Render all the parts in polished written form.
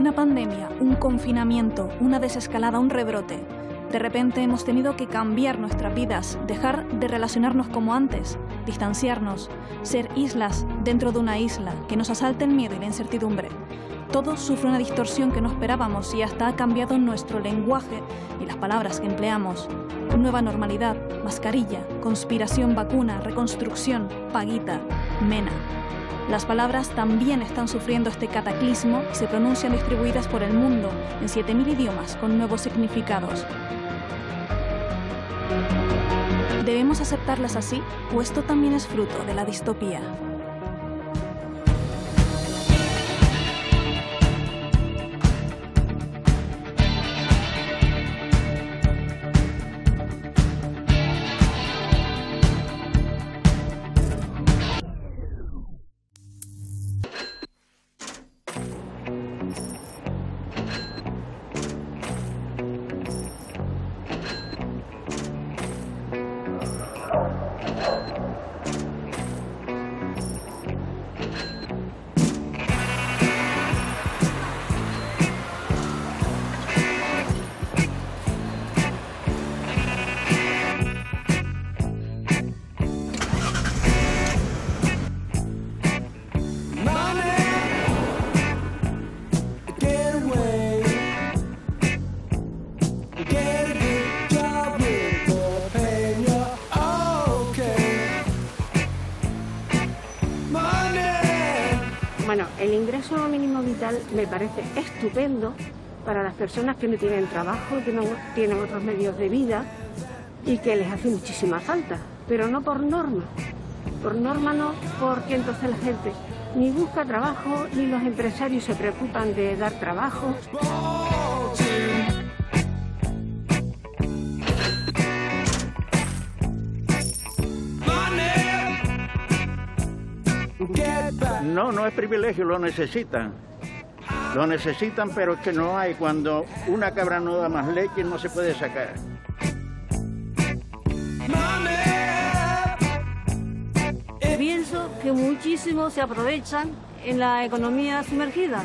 Una pandemia, un confinamiento, una desescalada, un rebrote. De repente hemos tenido que cambiar nuestras vidas, dejar de relacionarnos como antes, distanciarnos, ser islas dentro de una isla, que nos asalte el miedo y la incertidumbre. Todo sufre una distorsión que no esperábamos y hasta ha cambiado nuestro lenguaje y las palabras que empleamos. Nueva normalidad, mascarilla, conspiración, vacuna, reconstrucción, paguita, mena. Las palabras también están sufriendo este cataclismo y se pronuncian distribuidas por el mundo en 7000 idiomas con nuevos significados. ¿Debemos aceptarlas así o esto también es fruto de la distopía? Bueno, el ingreso mínimo vital me parece estupendo para las personas que no tienen trabajo, que no tienen otros medios de vida y que les hace muchísima falta, pero no por norma. Por norma no, porque entonces la gente ni busca trabajo, ni los empresarios se preocupan de dar trabajo. No es privilegio, lo necesitan. Lo necesitan, pero es que no hay. Cuando una cabra no da más leche, no se puede sacar. Pienso que muchísimos se aprovechan en la economía sumergida.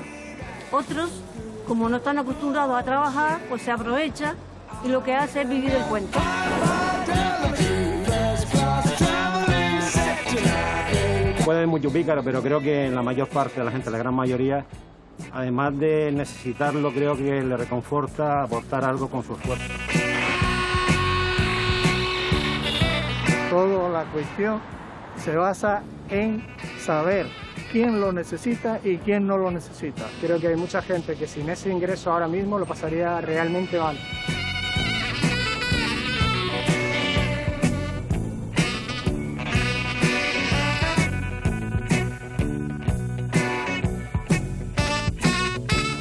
Otros, como no están acostumbrados a trabajar, pues se aprovechan y lo que hace es vivir el cuento. Puede haber mucho pícaro, pero creo que la mayor parte de la gente, la gran mayoría, además de necesitarlo, creo que le reconforta aportar algo con su esfuerzo. Toda la cuestión se basa en saber quién lo necesita y quién no lo necesita. Creo que hay mucha gente que sin ese ingreso ahora mismo lo pasaría realmente mal.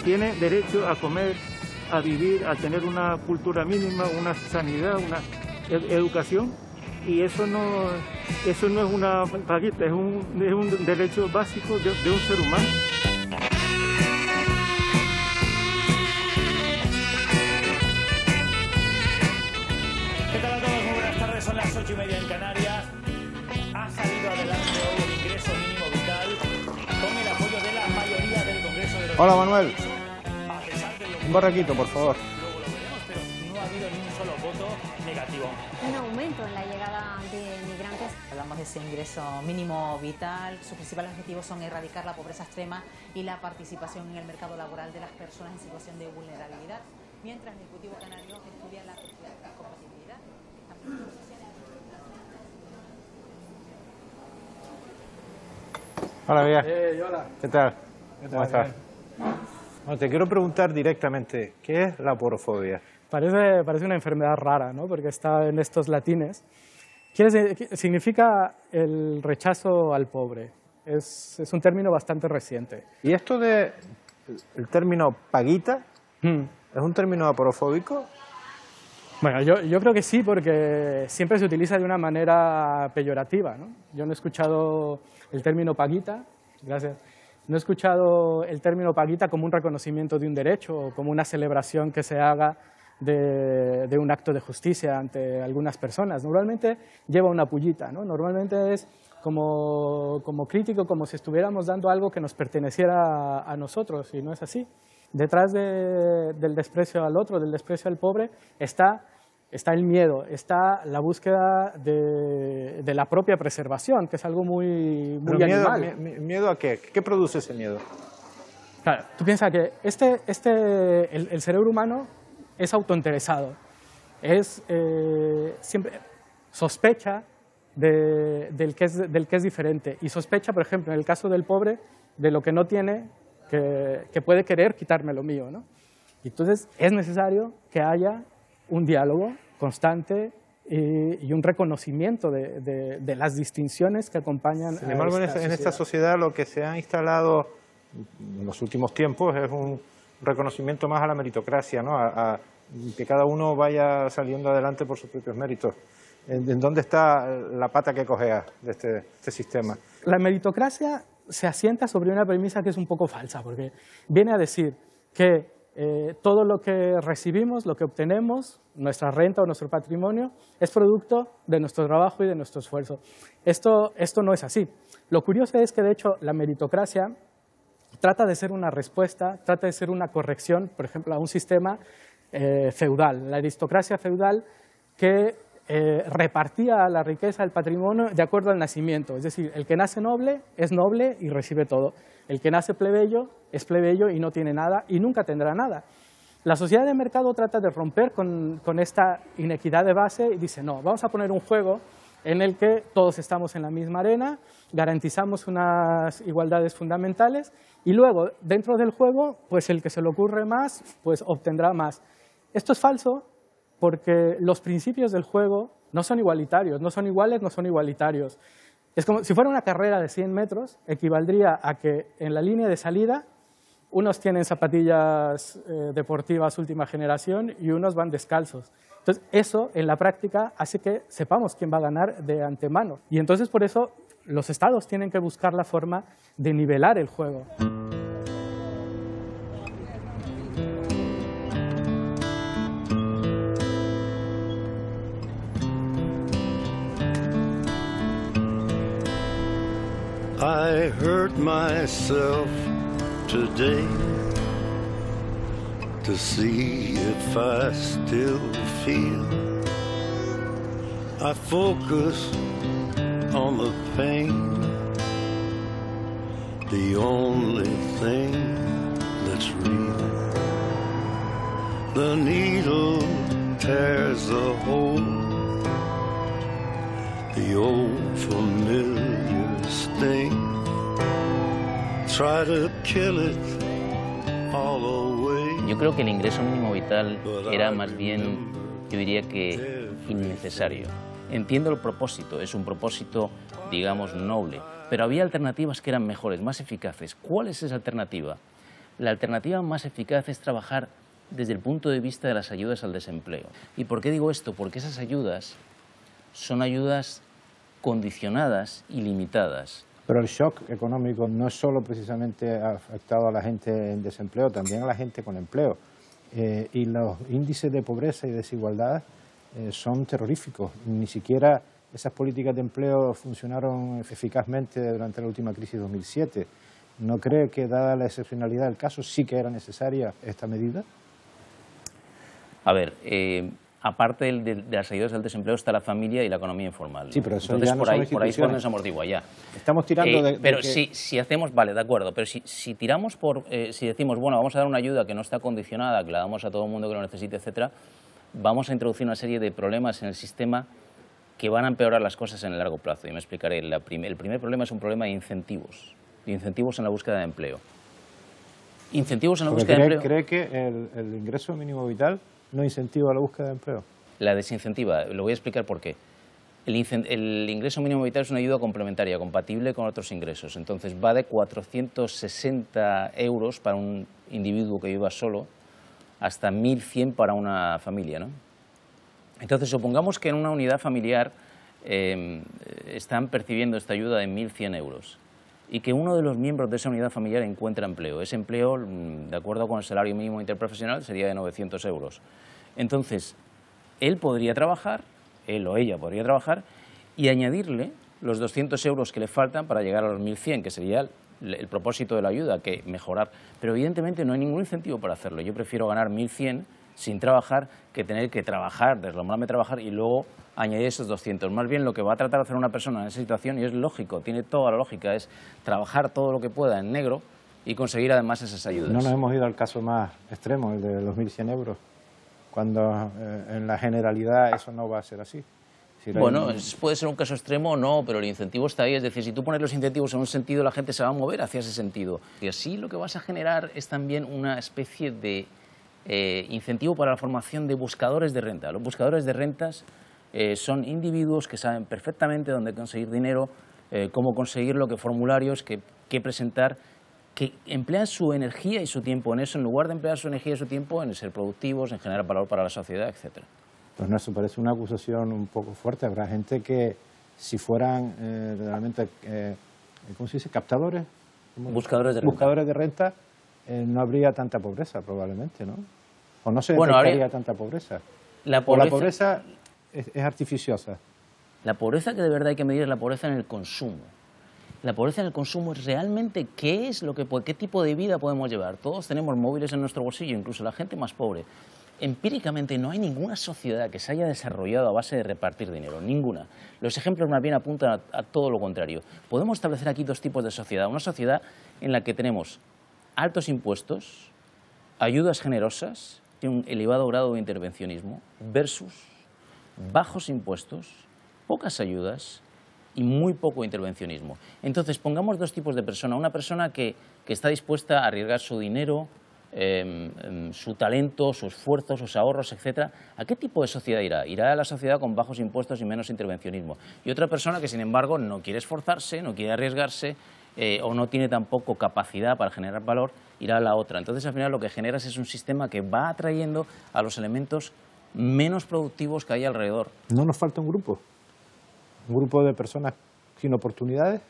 Tiene derecho a comer, a vivir, a tener una cultura mínima, una sanidad, una educación, y eso no es una paguita, es un derecho básico de un ser humano. ¿Qué tal a todos? Muy buenas tardes, son las 8:30 en Canarias. Ha salido adelante hoy el ingreso mínimo vital con el apoyo de la mayoría del Congreso de los... Hola, Manuel. Un barraquito, por favor. Luego lo veremos, pero no ha habido ni un solo voto negativo. Un aumento en la llegada de migrantes. Hablamos de ese ingreso mínimo vital. Sus principales objetivos son erradicar la pobreza extrema y la participación en el mercado laboral de las personas en situación de vulnerabilidad, mientras el Ejecutivo canario estudia la compatibilidad. Hola, Bea. Hola. ¿Qué tal? ¿Cómo estás? Bueno, te quiero preguntar directamente, ¿qué es la aporofobia? Parece una enfermedad rara, ¿no? Porque está en estos latines. Significa el rechazo al pobre. Es un término bastante reciente. ¿Y esto de el término paguita es un término aporofóbico? Bueno, yo creo que sí, porque siempre se utiliza de una manera peyorativa, ¿no? Yo no he escuchado el término paguita, gracias. No he escuchado el término paguita como un reconocimiento de un derecho o como una celebración que se haga de un acto de justicia ante algunas personas. Normalmente lleva una pullita, ¿no? Normalmente es como crítico, como si estuviéramos dando algo que nos perteneciera a nosotros, y no es así. Detrás del desprecio al otro, del desprecio al pobre, está el miedo, está la búsqueda de la propia preservación, que es algo muy animal. ¿Miedo a qué? ¿Qué produce ese miedo? Claro, tú piensas que el cerebro humano es autointeresado, siempre sospecha del que es diferente, y sospecha, por ejemplo, en el caso del pobre, de lo que no tiene, que puede querer quitarme lo mío, ¿no? Y entonces es necesario que haya un diálogo constante y un reconocimiento de las distinciones que acompañan. Sin embargo, en esta sociedad lo que se ha instalado en los últimos tiempos es un reconocimiento más a la meritocracia, ¿no? A que cada uno vaya saliendo adelante por sus propios méritos. ¿En dónde está la pata que cojea de este sistema? La meritocracia se asienta sobre una premisa que es un poco falsa, porque viene a decir que todo lo que recibimos, lo que obtenemos, nuestra renta o nuestro patrimonio, es producto de nuestro trabajo y de nuestro esfuerzo. Esto no es así. Lo curioso es que, de hecho, la meritocracia trata de ser una respuesta, trata de ser una corrección, por ejemplo, a un sistema feudal, la aristocracia feudal que repartía la riqueza, el patrimonio de acuerdo al nacimiento. Es decir, el que nace noble es noble y recibe todo. El que nace plebeyo es plebeyo y no tiene nada y nunca tendrá nada. La sociedad de mercado trata de romper con esta inequidad de base y dice, no, vamos a poner un juego en el que todos estamos en la misma arena, garantizamos unas igualdades fundamentales y luego, dentro del juego, pues el que se le ocurre más, pues obtendrá más. Esto es falso porque los principios del juego no son igualitarios, no son iguales, no son igualitarios. Es como si fuera una carrera de 100 metros, equivaldría a que en la línea de salida unos tienen zapatillas deportivas última generación y unos van descalzos. Entonces, eso en la práctica hace que sepamos quién va a ganar de antemano. Y entonces, por eso, los estados tienen que buscar la forma de nivelar el juego. I hurt myself today to see if I still feel. I focus on the pain, the only thing that's real. The needle tears a hole, the old familiar sting. Try to kill it all away. Yo creo que el ingreso mínimo vital era más bien, yo diría que innecesario. Entiendo el propósito, es un propósito, digamos, noble, pero había alternativas que eran mejores, más eficaces. ¿Cuál es esa alternativa? La alternativa más eficaz es trabajar desde el punto de vista de las ayudas al desempleo. ¿Y por qué digo esto? Porque esas ayudas son ayudas condicionadas y limitadas. Pero el shock económico no es solo precisamente afectado a la gente en desempleo, también a la gente con empleo. Y los índices de pobreza y desigualdad son terroríficos. Ni siquiera esas políticas de empleo funcionaron eficazmente durante la última crisis de 2007. ¿No cree que, dada la excepcionalidad del caso, sí que era necesaria esta medida? A ver, aparte de las ayudas al desempleo está la familia y la economía informal. Sí, pero eso entonces, ya no por son ahí instituciones. es donde se amortigua ya. Estamos tirando de pero que... si hacemos, vale, de acuerdo, pero si tiramos si decimos, bueno, vamos a dar una ayuda que no está condicionada, que la damos a todo el mundo que lo necesite, etcétera, vamos a introducir una serie de problemas en el sistema que van a empeorar las cosas en el largo plazo. Y me explicaré. El primer problema es un problema de incentivos en la búsqueda de empleo. Incentivos en la búsqueda de empleo. ¿Cree que el ingreso mínimo vital no incentiva la búsqueda de empleo? La desincentiva. Lo voy a explicar por qué. El ingreso mínimo vital es una ayuda complementaria, compatible con otros ingresos. Entonces va de 460 euros para un individuo que viva solo hasta 1.100 para una familia, ¿no? Entonces supongamos que en una unidad familiar están percibiendo esta ayuda de 1.100 euros y que uno de los miembros de esa unidad familiar encuentra empleo. Ese empleo, de acuerdo con el salario mínimo interprofesional, sería de 900 euros. Entonces, él podría trabajar, él o ella podría trabajar y añadirle los 200 euros que le faltan para llegar a los 1.100, que sería el propósito de la ayuda, que mejorar. Pero evidentemente no hay ningún incentivo para hacerlo. Yo prefiero ganar 1.100 sin trabajar que tener que trabajar, deslumbrarme trabajar y luego añadir esos 200. Más bien lo que va a tratar de hacer una persona en esa situación, y es lógico, tiene toda la lógica, es trabajar todo lo que pueda en negro y conseguir además esas ayudas. No nos hemos ido al caso más extremo, el de los 1.100 euros, cuando en la generalidad eso no va a ser así. Bueno, puede ser un caso extremo o no, pero el incentivo está ahí. Es decir, si tú pones los incentivos en un sentido, la gente se va a mover hacia ese sentido. Y así lo que vas a generar es también una especie de incentivo para la formación de buscadores de renta. Los buscadores de rentas son individuos que saben perfectamente dónde conseguir dinero, cómo conseguirlo, qué formularios, qué presentar, que emplean su energía y su tiempo en eso, en lugar de emplear su energía y su tiempo en ser productivos, en generar valor para la sociedad, etc. Pues no, eso parece una acusación un poco fuerte. Habrá gente que, si fueran realmente, ¿cómo se dice?, captadores. Buscadores de renta, no habría tanta pobreza, probablemente, ¿no? O no se detectaría tanta pobreza. La pobreza es artificiosa. La pobreza que de verdad hay que medir es la pobreza en el consumo. La pobreza en el consumo es realmente qué tipo de vida podemos llevar. Todos tenemos móviles en nuestro bolsillo, incluso la gente más pobre. Empíricamente no hay ninguna sociedad que se haya desarrollado a base de repartir dinero, ninguna. Los ejemplos más bien apuntan a todo lo contrario. Podemos establecer aquí dos tipos de sociedad. Una sociedad en la que tenemos altos impuestos, ayudas generosas y un elevado grado de intervencionismo, versus bajos impuestos, pocas ayudas y muy poco intervencionismo. Entonces, pongamos dos tipos de personas. Una persona que está dispuesta a arriesgar su dinero, su talento, su esfuerzo, sus ahorros, etcétera. ¿A qué tipo de sociedad irá? Irá a la sociedad con bajos impuestos y menos intervencionismo. Y otra persona que, sin embargo, no quiere esforzarse, no quiere arriesgarse o no tiene tampoco capacidad para generar valor, irá a la otra. Entonces, al final, lo que generas es un sistema que va atrayendo a los elementos menos productivos que hay alrededor. ¿No nos falta un grupo? Un grupo de personas sin oportunidades,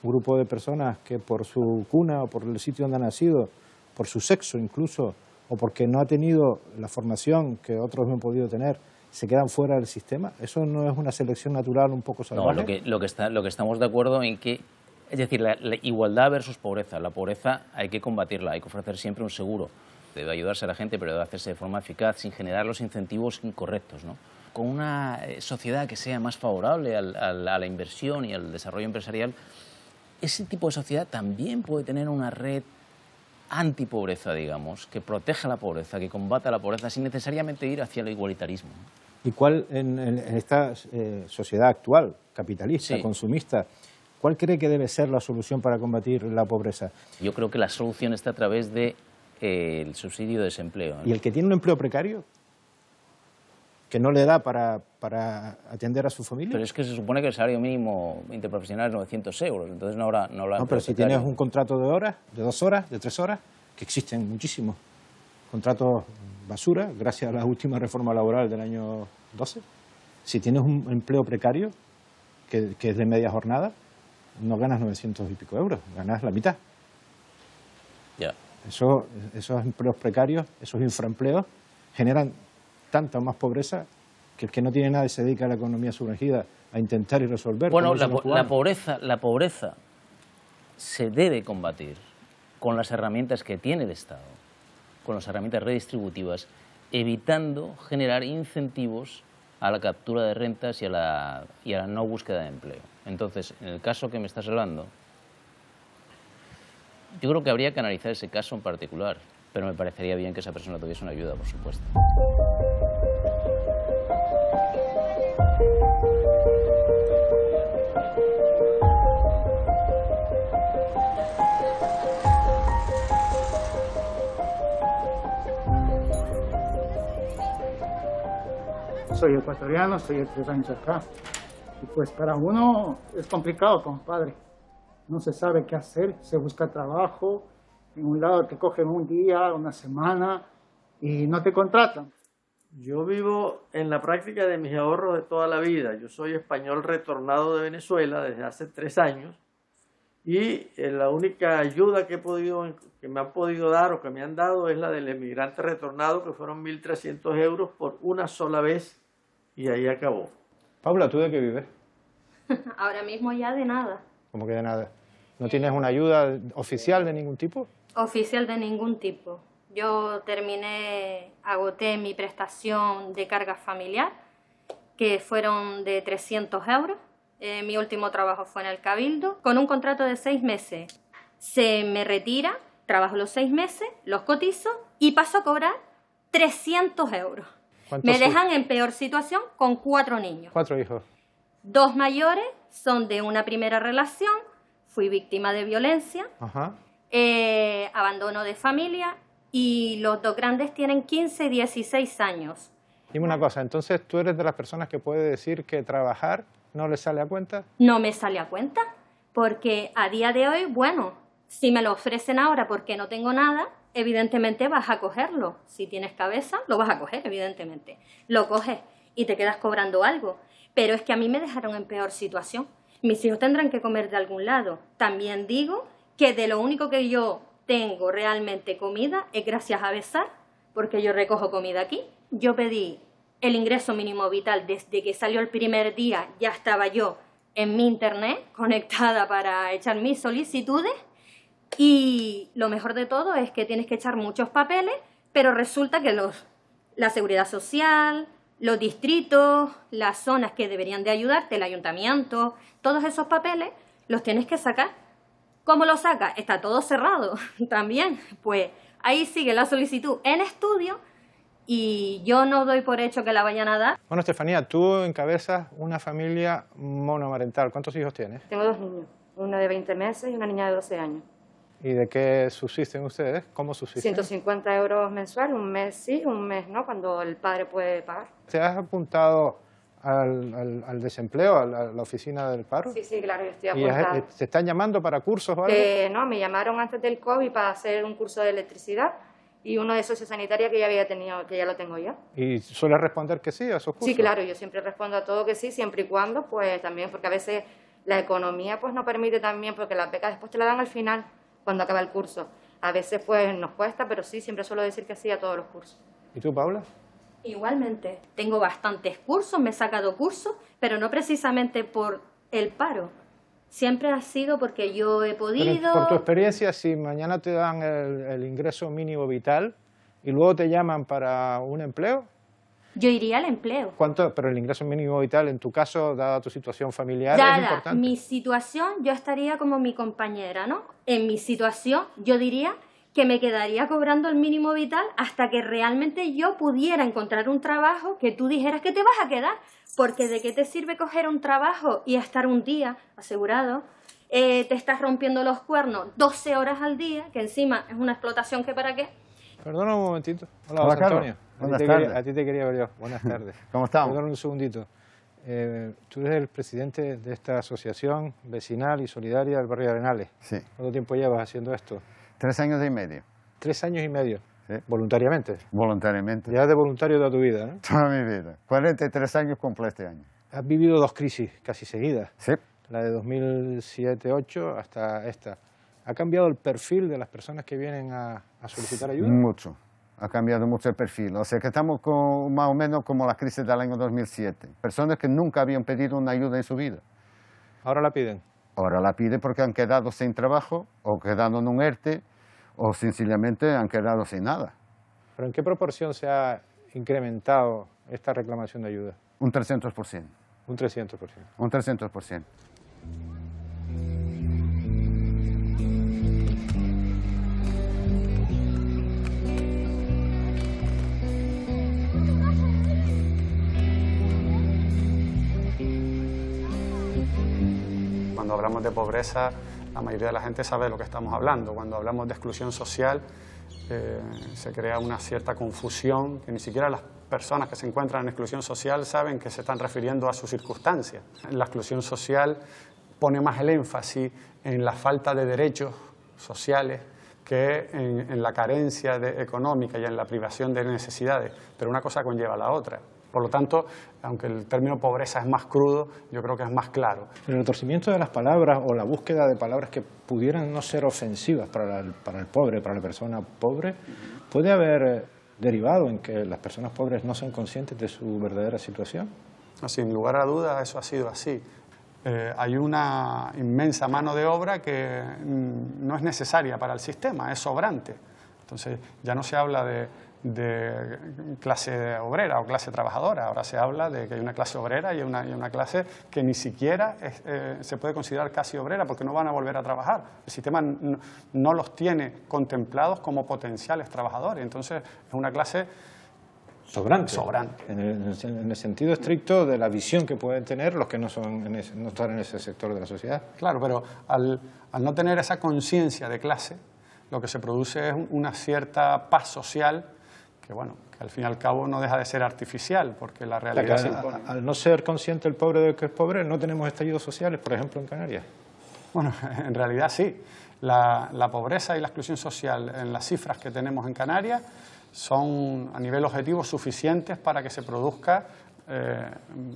un grupo de personas que por su cuna o por el sitio donde ha nacido, por su sexo incluso, o porque no ha tenido la formación que otros no han podido tener, se quedan fuera del sistema. ¿Eso no es una selección natural un poco salvaje? No, lo que estamos de acuerdo en que, es decir, la igualdad versus pobreza. La pobreza hay que combatirla, hay que ofrecer siempre un seguro. Debe ayudarse a la gente, pero debe hacerse de forma eficaz, sin generar los incentivos incorrectos, ¿no? Con una sociedad que sea más favorable a la inversión y al desarrollo empresarial, ese tipo de sociedad también puede tener una red antipobreza, digamos, que proteja la pobreza, que combata la pobreza, sin necesariamente ir hacia el igualitarismo. ¿Y cuál, en esta sociedad actual, capitalista, consumista, cuál cree que debe ser la solución para combatir la pobreza? Yo creo que la solución está a través del subsidio de desempleo, ¿no? ¿Y el que tiene un empleo precario, que no le da para atender a su familia? Pero es que se supone que el salario mínimo interprofesional es 900 euros, entonces no habrá No, pero si tienes un contrato de horas, de 2 horas, de 3 horas, que existen muchísimos contratos basura, gracias a la última reforma laboral del año 12. Si tienes un empleo precario, que es de media jornada, no ganas 900 y pico euros, ganas la mitad. Ya. Esos empleos precarios, esos infraempleos, generan tanta más pobreza que el que no tiene nada y se dedica a la economía sumergida a intentar y resolver. Bueno, la pobreza se debe combatir con las herramientas que tiene el Estado, con las herramientas redistributivas, evitando generar incentivos a la captura de rentas y a la no búsqueda de empleo. Entonces, en el caso que me estás hablando, yo creo que habría que analizar ese caso en particular, pero me parecería bien que esa persona tuviese una ayuda, por supuesto. Soy ecuatoriano, soy de 3 años acá. Y pues para uno es complicado, compadre. No se sabe qué hacer, se busca trabajo. En un lado te cogen un día, una semana y no te contratan. Yo vivo en la práctica de mis ahorros de toda la vida. Yo soy español retornado de Venezuela desde hace 3 años y la única ayuda que me han podido dar o que me han dado es la del emigrante retornado, que fueron 1.300 euros por una sola vez y ahí acabó. Paula, ¿tú de qué vives? Ahora mismo ya de nada. ¿Cómo que de nada? ¿No tienes una ayuda oficial de ningún tipo? Oficial de ningún tipo. Yo agoté mi prestación de carga familiar, que fueron de 300 euros. Mi último trabajo fue en el Cabildo, con un contrato de 6 meses. Se me retira, trabajo los 6 meses, los cotizo y paso a cobrar 300 euros. Me dejan en peor situación con 4 niños. 4 hijos. 2 mayores son de una primera relación, fui víctima de violencia, abandono de familia, y los 2 grandes tienen 15 y 16 años. Dime una cosa, entonces tú eres de las personas que puede decir que trabajar no le sale a cuenta. No me sale a cuenta, porque a día de hoy, bueno, si me lo ofrecen ahora porque no tengo nada, evidentemente vas a cogerlo. Si tienes cabeza, lo vas a coger, evidentemente. Lo coges y te quedas cobrando algo. Pero es que a mí me dejaron en peor situación. Mis hijos tendrán que comer de algún lado. También digo que de lo único que yo tengo realmente comida es gracias a Besar, porque yo recojo comida aquí. Yo pedí el ingreso mínimo vital desde que salió el primer día, ya estaba yo en mi internet conectada para echar mis solicitudes, y lo mejor de todo es que tienes que echar muchos papeles, pero resulta que la seguridad social, los distritos, las zonas que deberían de ayudarte, el ayuntamiento, todos esos papeles los tienes que sacar. ¿Cómo lo sacas? Está todo cerrado también. Pues ahí sigue la solicitud en estudio y yo no doy por hecho que la vayan a dar. Bueno, Estefanía, tú encabezas una familia monomarental. ¿Cuántos hijos tienes? Tengo 2 niños, uno de 20 meses y una niña de 12 años. ¿Y de qué subsisten ustedes? ¿Cómo subsisten? 150 euros mensual, un mes sí, un mes no, cuando el padre puede pagar. ¿Te has apuntado al desempleo, a la oficina del paro? Sí, claro, yo estoy apuntada. ¿Y te están llamando para cursos o algo? No, me llamaron antes del COVID para hacer un curso de electricidad y uno de sociosanitaria que ya había tenido, que ya lo tengo yo. ¿Y sueles responder que sí a esos cursos? Sí, claro, yo siempre respondo a todo que sí, siempre y cuando, pues también, porque a veces la economía pues no permite también, porque las becas después te la dan al final, cuando acaba el curso. A veces pues nos cuesta, pero sí, siempre suelo decir que sí a todos los cursos. ¿Y tú, Paula? Igualmente, tengo bastantes cursos, me he sacado cursos, pero no precisamente por el paro. Siempre ha sido porque yo he podido... Pero por tu experiencia, si mañana te dan el ingreso mínimo vital y luego te llaman para un empleo... Yo iría al empleo. ¿Cuánto? Pero el ingreso mínimo vital, en tu caso, dada tu situación familiar, es importante. Dada mi situación, yo estaría como mi compañera, ¿no? En mi situación, yo diría que me quedaría cobrando el mínimo vital hasta que realmente yo pudiera encontrar un trabajo que tú dijeras que te vas a quedar. Porque ¿de qué te sirve coger un trabajo y estar un día asegurado? Te estás rompiendo los cuernos 12 horas al día, que encima es una explotación que para qué. Perdona un momentito. Hola, José Antonio. Buenas tardes. A ti te quería ver yo. Buenas tardes. ¿Cómo estamos? Perdona un segundito. Tú eres el presidente de esta asociación vecinal y solidaria del barrio de Arenales. Sí. ¿Cuánto tiempo llevas haciendo esto? 3 años y medio. 3 años y medio. Sí. ¿Voluntariamente? Voluntariamente. Ya de voluntario toda tu vida, ¿no? Toda mi vida. 43 años cumplo este año. Has vivido 2 crisis casi seguidas. Sí. La de 2007-2008 hasta esta. ¿Ha cambiado el perfil de las personas que vienen a solicitar ayuda? Mucho. Ha cambiado mucho el perfil. O sea que estamos más o menos como la crisis del año 2007. Personas que nunca habían pedido una ayuda en su vida. ¿Ahora la piden? Ahora la piden porque han quedado sin trabajo, o quedado en un ERTE, o sencillamente han quedado sin nada. ¿Pero en qué proporción se ha incrementado esta reclamación de ayuda? Un 300%. Un 300%. Un 300%. Cuando hablamos de pobreza, la mayoría de la gente sabe de lo que estamos hablando. Cuando hablamos de exclusión social, se crea una cierta confusión, que ni siquiera las personas que se encuentran en exclusión social saben que se están refiriendo a sus circunstancias. La exclusión social pone más el énfasis en la falta de derechos sociales que en la carencia económica y en la privación de necesidades, pero una cosa conlleva a la otra. Por lo tanto, aunque el término pobreza es más crudo, yo creo que es más claro. El retorcimiento de las palabras o la búsqueda de palabras que pudieran no ser ofensivas para el pobre, para la persona pobre, puede haber derivado en que las personas pobres no sean conscientes de su verdadera situación. Sin lugar a dudas, eso ha sido así. hay una inmensa mano de obra que no es necesaria para el sistema, es sobrante. Entonces ya no se habla de clase obrera o clase trabajadora, ahora se habla de que hay una clase obrera y una clase que ni siquiera se puede considerar casi obrera porque no van a volver a trabajar. El sistema no los tiene contemplados como potenciales trabajadores, entonces es una clase sobrante. Sobrante. En el sentido estricto de la visión que pueden tener los que no están en ese sector de la sociedad. Claro, pero al no tener esa conciencia de clase, lo que se produce es una cierta paz social que, bueno, que al fin y al cabo no deja de ser artificial, porque la realidad se impone. Al no ser consciente el pobre de que es pobre, no tenemos estallidos sociales, por ejemplo, en Canarias. Bueno, en realidad sí. La pobreza y la exclusión social en las cifras que tenemos en Canarias son a nivel objetivo suficientes para que se produzca,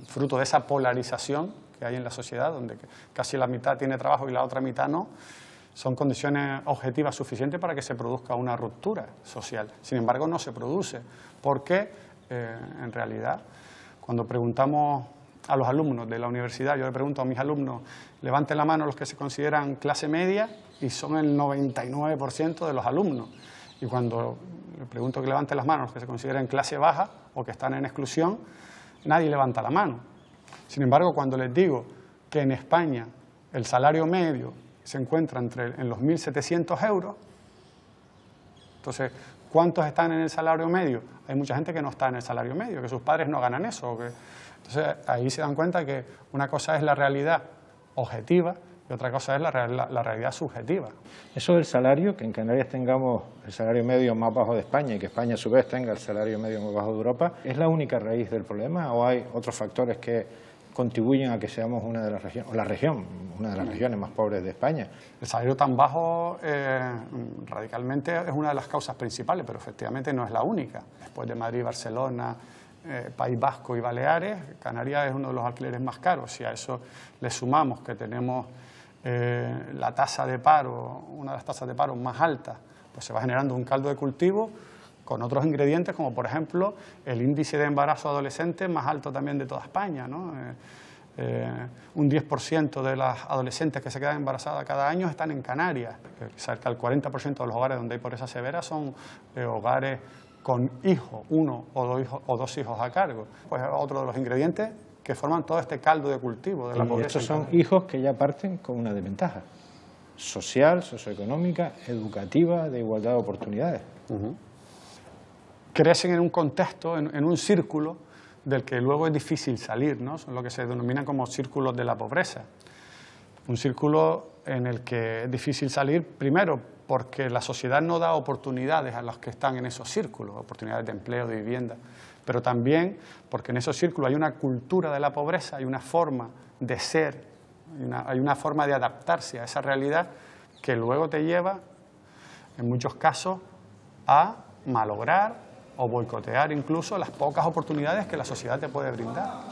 fruto de esa polarización que hay en la sociedad, donde casi la mitad tiene trabajo y la otra mitad no, son condiciones objetivas suficientes para que se produzca una ruptura social. Sin embargo, no se produce, porque en realidad, cuando preguntamos a los alumnos de la universidad, yo le pregunto a mis alumnos, levanten la mano los que se consideran clase media, y son el 99% de los alumnos. Y cuando le pregunto que levanten las manos los que se consideran clase baja o que están en exclusión, nadie levanta la mano. Sin embargo, cuando les digo que en España el salario medio se encuentra en los 1.700 euros, entonces, ¿cuántos están en el salario medio? Hay mucha gente que no está en el salario medio, que sus padres no ganan eso. Entonces, ahí se dan cuenta que una cosa es la realidad objetiva y otra cosa es la realidad subjetiva. Eso del salario, que en Canarias tengamos el salario medio más bajo de España y que España a su vez tenga el salario medio más bajo de Europa, ¿es la única raíz del problema o hay otros factores que contribuyen a que seamos una de las regiones más pobres de España? El salario tan bajo radicalmente es una de las causas principales, pero efectivamente no es la única. Después de Madrid, Barcelona, País Vasco y Baleares, Canarias es uno de los alquileres más caros. Si a eso le sumamos que tenemos la tasa de paro, una de las tasas de paro más altas, pues se va generando un caldo de cultivo con otros ingredientes, como por ejemplo el índice de embarazo adolescente más alto también de toda España, ¿no? Un 10% de las adolescentes que se quedan embarazadas cada año están en Canarias. Cerca del 40% de los hogares donde hay pobreza severa son hogares con hijos, uno o dos hijos a cargo. Pues es otro de los ingredientes que forman todo este caldo de cultivo de la pobreza. Y estos son hijos que ya parten con una desventaja social, socioeconómica, educativa, de igualdad de oportunidades. Crecen en un contexto, en un círculo del que luego es difícil salir, ¿no? Son lo que se denominan como círculos de la pobreza. Un círculo en el que es difícil salir, primero, porque la sociedad no da oportunidades a los que están en esos círculos, oportunidades de empleo, de vivienda, pero también porque en esos círculos hay una cultura de la pobreza, hay una forma de ser, hay una forma de adaptarse a esa realidad que luego te lleva, en muchos casos, a malograr o boicotear incluso las pocas oportunidades que la sociedad te puede brindar.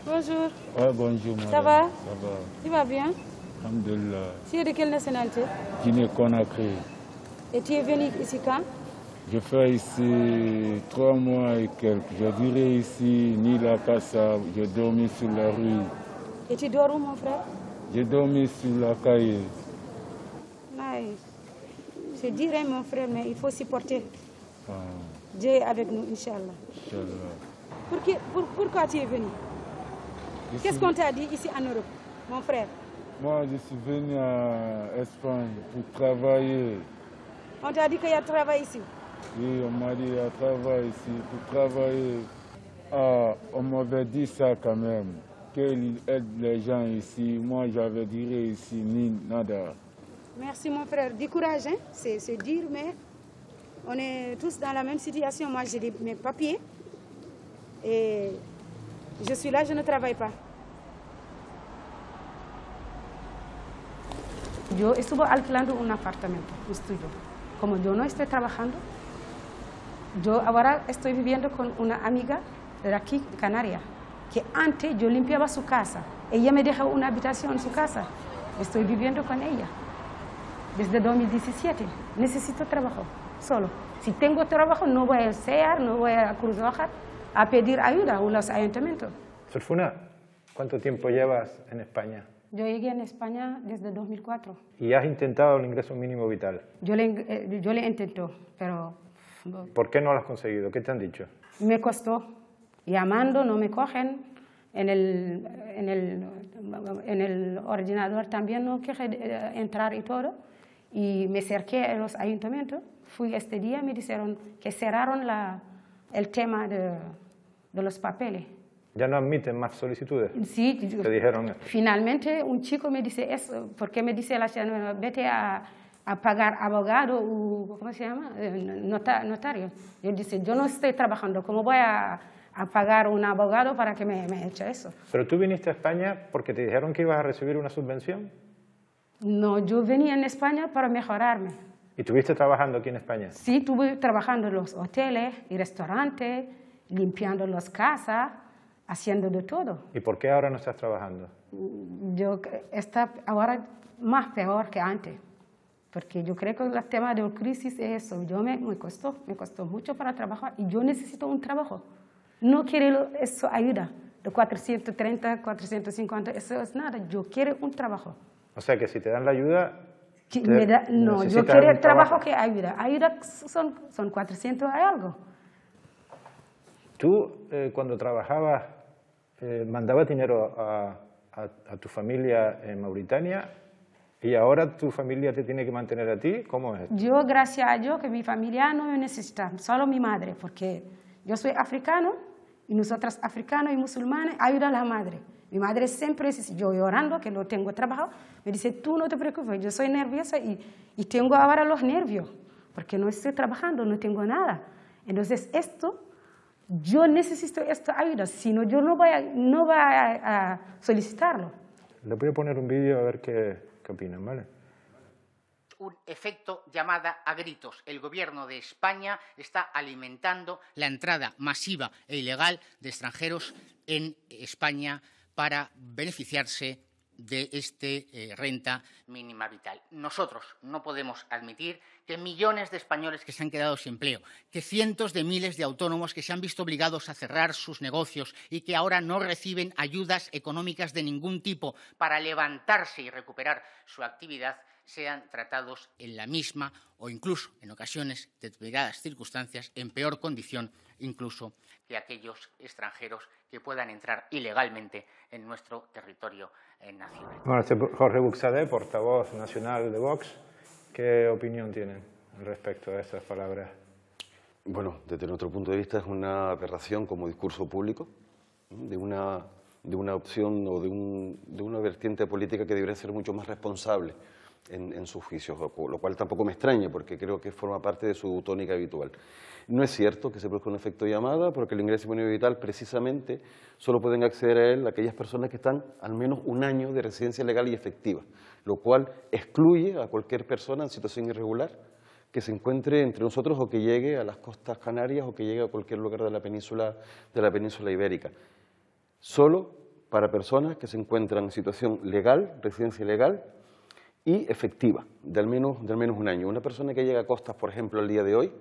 Bonjour. Ouais, bonjour, madame. Ça va? Ça va. Tu vas bien? Alhamdulillah. Tu es de quelle nationalité? Guinée-Conakry. Et tu es venu ici quand? Je fais ici 3 mois et quelques. Je dirais ici ni la casa, je dormi sur la rue. Et tu dors où, mon frère? J'ai dormi sur la caille. Nice. Je dirais, mon frère, mais il faut supporter. Ah, Dieu est avec nous, Inch'Allah. Inch'Allah. Pourquoi tu es venu? Qu'est-ce qu'on t'a dit ici en Europe, mon frère? Moi, je suis venu à Espagne pour travailler. On t'a dit qu'il y a travail ici? Oui, on m'a dit qu'il y a travail ici pour travailler. Ah, on m'avait dit ça quand même, qu'il aide les gens ici. Moi, j'avais dit ici, ni nada. Merci, mon frère. Du courage, hein? C'est dur, mais on est tous dans la même situation. Moi, j'ai mes papiers et je suis là, je ne travaille pas. Yo estuve alquilando un apartamento, un estudio. Como yo no estoy trabajando, yo ahora estoy viviendo con una amiga de aquí, de Canarias, que antes yo limpiaba su casa. Ella me dejó una habitación en su casa. Estoy viviendo con ella desde 2017. Necesito trabajo, solo. Si tengo trabajo, no voy a SEAR, no voy a Cruz Roja a pedir ayuda a los ayuntamientos. Serfuna, ¿cuánto tiempo llevas en España? Yo llegué en España desde 2004. ¿Y has intentado el ingreso mínimo vital? Yo le intento, pero... ¿Por qué no lo has conseguido? ¿Qué te han dicho? Me costó. Llamando, no me cogen. En el ordenador también no quiere entrar y todo. Y me acerqué a los ayuntamientos. Fui este día, me dijeron que cerraron el tema de los papeles. ¿Ya no admiten más solicitudes? Sí. ¿Te dijeron esto? Finalmente un chico me dice eso, porque me dice la señora, vete a pagar abogado o, ¿cómo se llama? Notario. Yo dije, yo no estoy trabajando, ¿cómo voy a pagar un abogado para que me eche eso? ¿Pero tú viniste a España porque te dijeron que ibas a recibir una subvención? No, yo venía en España para mejorarme. ¿Y estuviste trabajando aquí en España? Sí, estuve trabajando en los hoteles y restaurantes, limpiando las casas, haciendo de todo. ¿Y por qué ahora no estás trabajando? Yo está ahora más peor que antes, porque yo creo que el tema de la crisis es eso. Me costó mucho para trabajar y yo necesito un trabajo. No quiero eso ayuda de 430, 450, eso es nada. Yo quiero un trabajo. O sea que si te dan la ayuda... No, yo quiero el trabajo que ayuda. Ayuda son 400 y algo. Tú, cuando trabajabas, mandabas dinero a tu familia en Mauritania y ahora tu familia te tiene que mantener a ti. ¿Cómo es? Yo, gracias a Dios, que mi familia no me necesita, solo mi madre, porque yo soy africano y nosotros africanos y musulmanes ayudan a la madre. Mi madre siempre dice, yo llorando que no tengo trabajo, me dice, tú no te preocupes, yo soy nerviosa y tengo ahora los nervios, porque no estoy trabajando, no tengo nada. Entonces yo necesito esta ayuda, si no yo no voy a solicitarlo. Le voy a poner un vídeo a ver qué opinan, ¿vale? Un efecto llamada a gritos. El gobierno de España está alimentando la entrada masiva e ilegal de extranjeros en España para beneficiarse de renta mínima vital. Nosotros no podemos admitir que millones de españoles que se han quedado sin empleo, que cientos de miles de autónomos que se han visto obligados a cerrar sus negocios y que ahora no reciben ayudas económicas de ningún tipo para levantarse y recuperar su actividad, sean tratados en la misma o incluso, en ocasiones, de determinadas circunstancias, en peor condición incluso que aquellos extranjeros que puedan entrar ilegalmente en nuestro territorio nacional. Bueno, Jorge Buxadé, portavoz nacional de Vox, ¿qué opinión tienen respecto a estas palabras? Bueno, desde nuestro punto de vista es una aberración como discurso público, de una opción o de una vertiente política que debería ser mucho más responsable en sus juicios, lo cual tampoco me extraña porque creo que forma parte de su tónica habitual. No es cierto que se produzca un efecto llamada porque el ingreso mínimo vital precisamente solo pueden acceder a él aquellas personas que están al menos un año de residencia legal y efectiva, lo cual excluye a cualquier persona en situación irregular que se encuentre entre nosotros o que llegue a las costas canarias o que llegue a cualquier lugar de la península ibérica. Solo para personas que se encuentran en situación legal, residencia legal, y efectiva, de al menos un año. Una persona que llega a costas, por ejemplo, al día de hoy,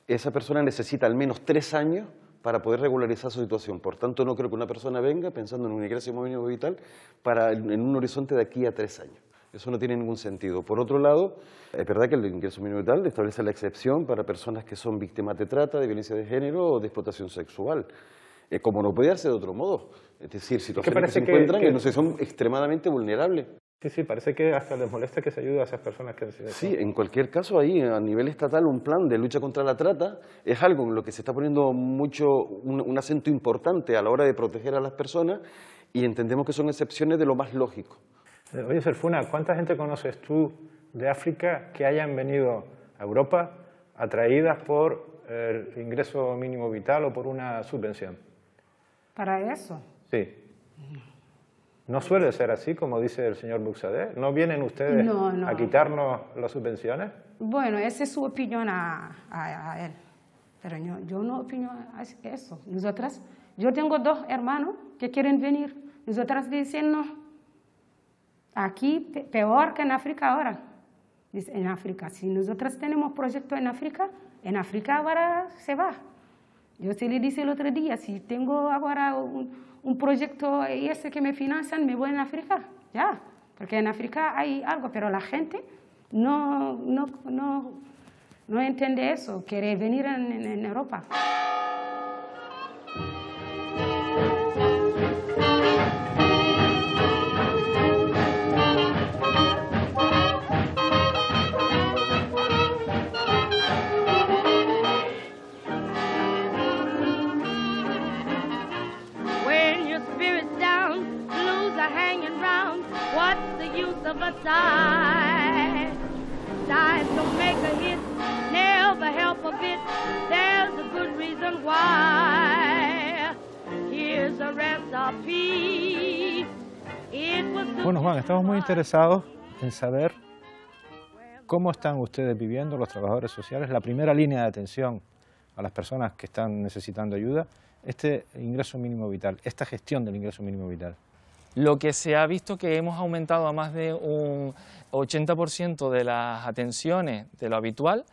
esa persona necesita al menos 3 años para poder regularizar su situación. Por tanto, no creo que una persona venga pensando en un ingreso mínimo vital en un horizonte de aquí a 3 años. Eso no tiene ningún sentido. Por otro lado, es verdad que el ingreso mínimo vital establece la excepción para personas que son víctimas de trata, de violencia de género o de explotación sexual. Como no puede darse de otro modo. Es decir, situaciones que se encuentran en una situación extremadamente vulnerable. Sí, parece que hasta les molesta que se ayude a esas personas que necesitan. Sí, en cualquier caso, ahí a nivel estatal un plan de lucha contra la trata es algo en lo que se está poniendo un acento importante a la hora de proteger a las personas y entendemos que son excepciones de lo más lógico. Oye, Serfuna, ¿cuánta gente conoces tú de África que hayan venido a Europa atraídas por el ingreso mínimo vital o por una subvención? ¿Para eso? Sí. ¿No suele ser así, como dice el señor Buxadé? ¿No vienen ustedes a quitarnos las subvenciones? Bueno, esa es su opinión a él. Pero yo no opino eso. Yo tengo 2 hermanos que quieren venir. Nosotras dicen no. Aquí peor que en África ahora. En África, si nosotros tenemos proyecto en África ahora se va. Yo se le dije el otro día, si tengo ahora un proyecto y ese que me financian, me voy en África, ya. Porque en África hay algo, pero la gente no entiende eso, quiere venir en Europa. Size don't make a hit, never help a bit. There's a good reason why. Here's a recipe. Bueno, Juan, estamos muy interesados en saber cómo están ustedes viviendo, los trabajadores sociales, la primera línea de atención a las personas que están necesitando ayuda, este ingreso mínimo vital, esta gestión del ingreso mínimo vital. Lo que se ha visto que hemos aumentado a más de un 80% de las atenciones de lo habitual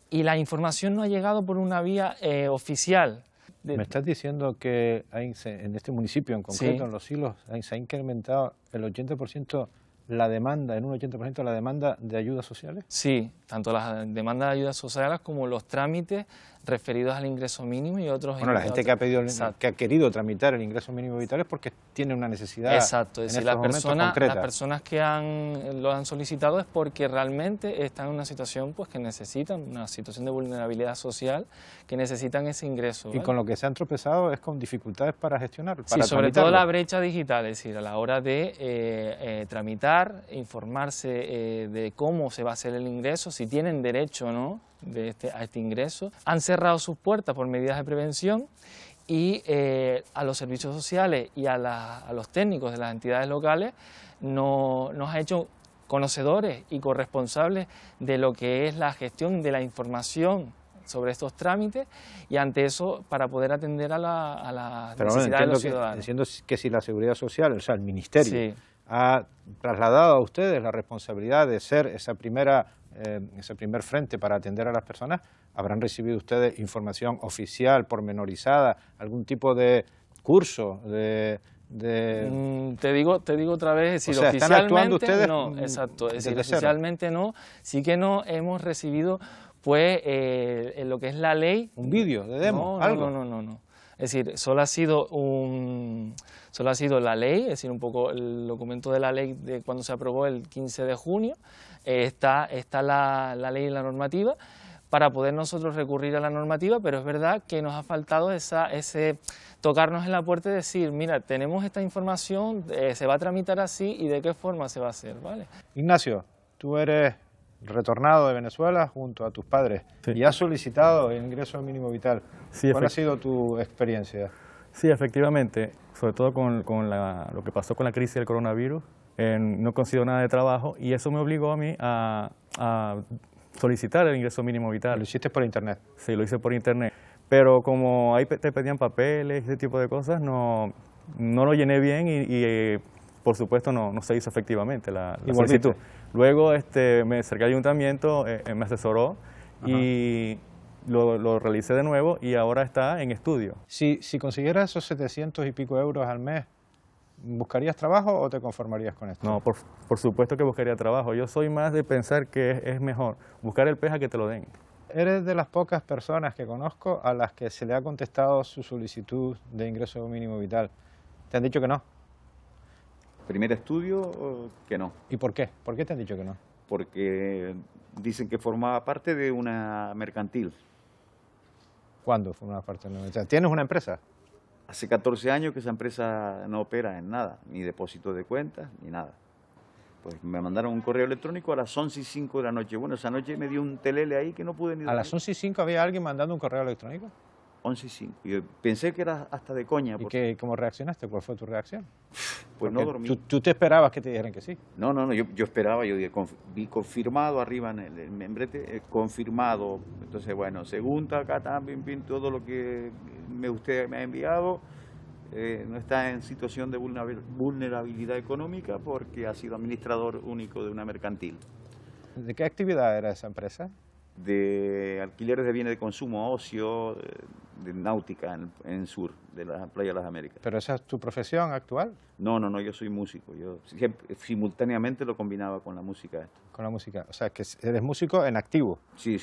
y la información no ha llegado por una vía oficial. Me estás diciendo que en este municipio en concreto, sí, en Los Silos, se ha incrementado el 80% la demanda, en un 80% la demanda de ayudas sociales. Sí, tanto la demanda de ayudas sociales como los trámites referidos al ingreso mínimo y otros. Bueno, la gente que ha querido tramitar el ingreso mínimo vital es porque tiene una necesidad. Exacto, es decir, las personas que lo han solicitado es porque realmente están en una situación pues que necesitan, una situación de vulnerabilidad social, que necesitan ese ingreso. Y con lo que se han tropezado es con dificultades para gestionarlo. Sí, sobre todo la brecha digital, es decir, a la hora de tramitar, informarse de cómo se va a hacer el ingreso, si tienen derecho o no a este ingreso. Han cerrado sus puertas por medidas de prevención y a los servicios sociales y a los técnicos de las entidades locales nos ha hecho conocedores y corresponsables de lo que es la gestión de la información sobre estos trámites y ante eso para poder atender a las necesidades de los ciudadanos. Entiendo que si la Seguridad Social, o sea, el Ministerio, sí, ha trasladado a ustedes la responsabilidad de ser ese primer frente para atender a las personas, habrán recibido ustedes información oficial, pormenorizada, algún tipo de curso, Te digo otra vez, es decir, o sea, ¿están actuando ustedes no, exacto, es decir, oficialmente no, sí que no hemos recibido pues en lo que es la ley. ¿Un vídeo de demo? ¿Algo? No. Es decir, solo ha sido la ley, es decir, un poco el documento de la ley de cuando se aprobó el 15 de junio, está la ley y la normativa, para poder nosotros recurrir a la normativa, pero es verdad que nos ha faltado ese tocarnos en la puerta y decir, mira, tenemos esta información, se va a tramitar así y de qué forma se va a hacer, ¿vale? Ignacio, tú eres retornado de Venezuela junto a tus padres, sí, y has solicitado el ingreso mínimo vital. Sí, ¿Cuál ha sido tu experiencia? Sí, efectivamente, sobre todo con lo que pasó con la crisis del coronavirus, no consigo nada de trabajo y eso me obligó a mí a solicitar el ingreso mínimo vital. ¿Lo hiciste por internet? Sí, lo hice por internet, pero como ahí te pedían papeles, ese tipo de cosas, no lo llené bien y por supuesto no se hizo efectivamente la solicitud. Luego me acerqué al ayuntamiento, me asesoró. Ajá. Y lo realicé de nuevo y ahora está en estudio. Si consiguieras esos 700 y pico euros al mes, ¿buscarías trabajo o te conformarías con esto? No, por supuesto que buscaría trabajo. Yo soy más de pensar que es mejor buscar el pez a que te lo den. Eres de las pocas personas que conozco a las que se le ha contestado su solicitud de ingreso mínimo vital. ¿Te han dicho que no? Primer estudio, que no. ¿Y por qué? ¿Por qué te han dicho que no? Porque dicen que formaba parte de una mercantil. ¿Cuándo formaba parte de una mercantil? ¿Tienes una empresa? Hace 14 años que esa empresa no opera en nada, ni depósito de cuentas, ni nada. Pues me mandaron un correo electrónico a las 11:05 de la noche. Bueno, esa noche me dio un telele ahí que no pude ni dormir. ¿A las 11:05 había alguien mandando un correo electrónico? 11:05. Yo pensé que era hasta de coña. ¿Y cómo reaccionaste? ¿Cuál fue tu reacción? Pues no dormí. ¿Tú te esperabas que te dijeran que sí? No, yo esperaba, yo vi confirmado arriba en el membrete, confirmado. Entonces, bueno, según acá también todo lo que usted me ha enviado, no está en situación de vulnerabilidad económica porque ha sido administrador único de una mercantil. ¿De qué actividad era esa empresa? De alquileres de bienes de consumo, ocio, náutica en sur, de la playa de las Américas. ¿Pero esa es tu profesión actual? No, yo soy músico. Yo simultáneamente lo combinaba con la música esta. Con la música, o sea, que eres músico en activo. Sí.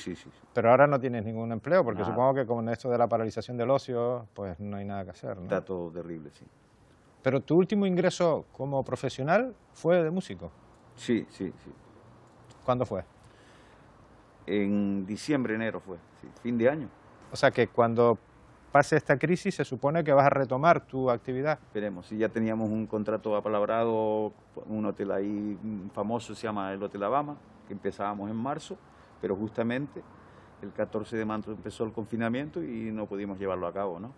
Pero ahora no tienes ningún empleo, porque Nada. supongo que con esto de la paralización del ocio, pues no hay nada que hacer, ¿no? Está todo terrible, sí. Pero tu último ingreso como profesional fue de músico. Sí. ¿Cuándo fue? En diciembre, enero fue, sí, fin de año. O sea que cuando pase esta crisis se supone que vas a retomar tu actividad. Esperemos, si ya teníamos un contrato apalabrado, un hotel ahí famoso se llama el Hotel Alabama, que empezábamos en marzo, pero justamente el 14 de marzo empezó el confinamiento y no pudimos llevarlo a cabo, ¿no?